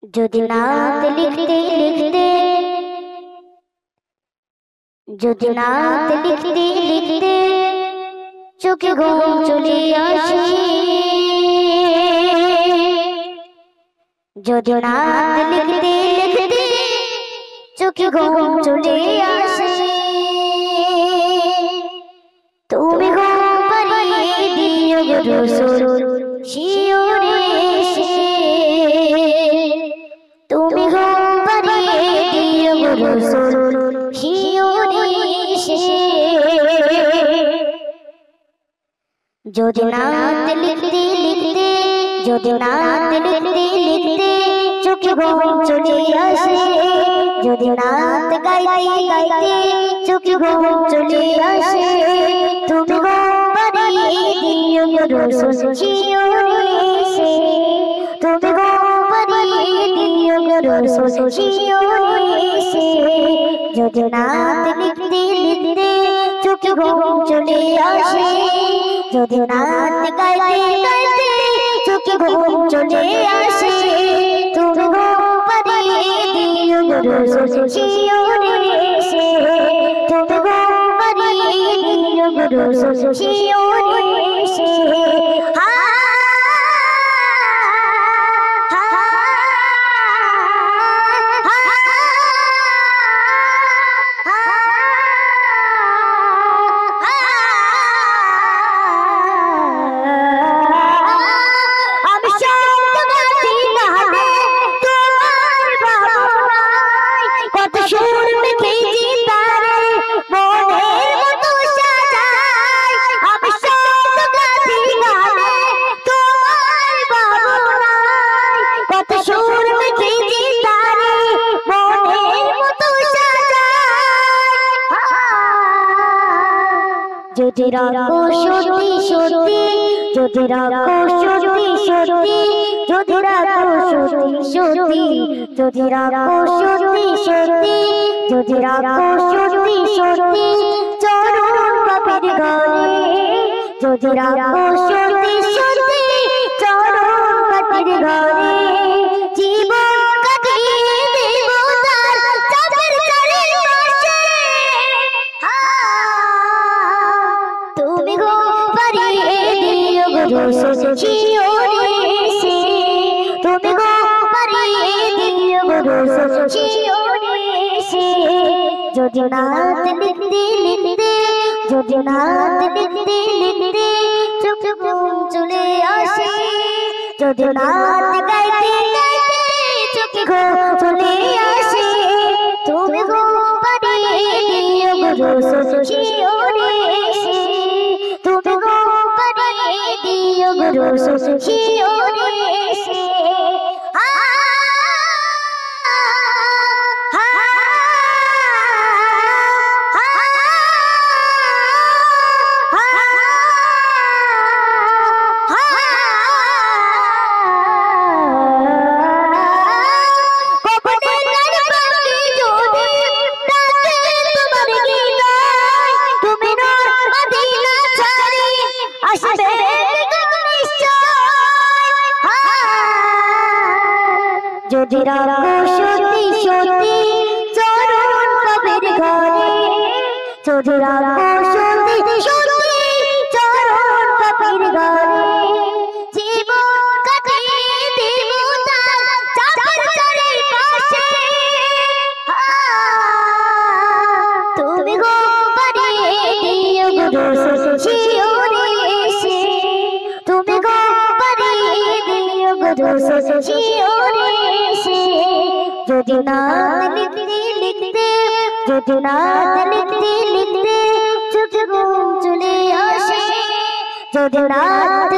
যদি নাত লিখতে লিখতে যদি নাত লিখতে লিখতে চোখে ঘুম চলে আসে, যদি নাত লিখতে লিখতে চোখে ঘুম চলে আসে, তুমি ঘুম পাড়িয়ে দিও গো রাসূল শিওরে এসে, তুমি ঘুম পাড়িয়ে দিও গো রাসূল শিওরে এসে। যদি নাত লিখতে লিখতে যদি নাত লিখতে লিখতে চোখে ঘুম চলে আসে, যদি নাত গাইতে গাইতে চোখে ঘুম চলে আসে, তুমি ঘুম পাড়িয়ে দিও গো রাসূল শিওরে এসে, তুমি ঘুম পাড়িয়ে দিও গো রাসূল শিওরে এসে। যদি নাত লিখতে লিখতে চোখে ঘুম চলে আসে, যদি নাত গাইতে গাইতে চোখে ঘুম চলে আসে, তুমি ঘুম পাড়িয়ে দিও গো রাসূল শিওরে এসে, তুমি ঘুম পাড়িয়ে দিও গো রাসূল শিওরে এসে। যদি রাখো সত্যি সত্যি যদি রাখো সত্যি সত্যি যদি রাখো সত্যি সত্যি যদি রাখো সত্যি সত্যি যদি রাখো সত্যি সত্যি চরণ পাপের ঘরে, যদি রাখো সত্যি সত্যি চরণ পাপের ঘরে, জীবন কাটিয়ে দেব তার চাঁদের চারিপাশে, তুমি ঘুম পাড়িয়ে দিও গো রাসূল শিওরে এসে, তুমি ঘুম পাড়িয়ে দিও গো রাসূল শিওরে এসে। যদি নাত লিখতে লিখতে যদি নাত লিখতে লিখতে চোখে ঘুম চলে আসে, যদি নাত গাইতে গাইতে চোখে ঘুম চলে আসে, তুমি ঘুম পাড়িয়ে দিও গো রাসূল শিওরে এসে, তুমি ঘুম পাড়িয়ে দিও গো রাসূল শিওরে এসে। যদি রাখো সত্যি সত্যি চরণ পাপের ঘরে, যদি রাখো সত্যি সত্যি চরণ পাপের ঘরে, জীবন কাটিয়ে দেব তার চাঁদের চারিপাশে, তুমি ঘুম পাড়িয়ে দিও গো রাসূল শিওরে এসে, তুমি ঘুম পাড়িয়ে দিও গো রাসূল শিওরে এসে। যদি নাত লিখতে লিখতে যদি নাত লিখতে লিখতে চোখে ঘুম চলে আসে, যদি নাত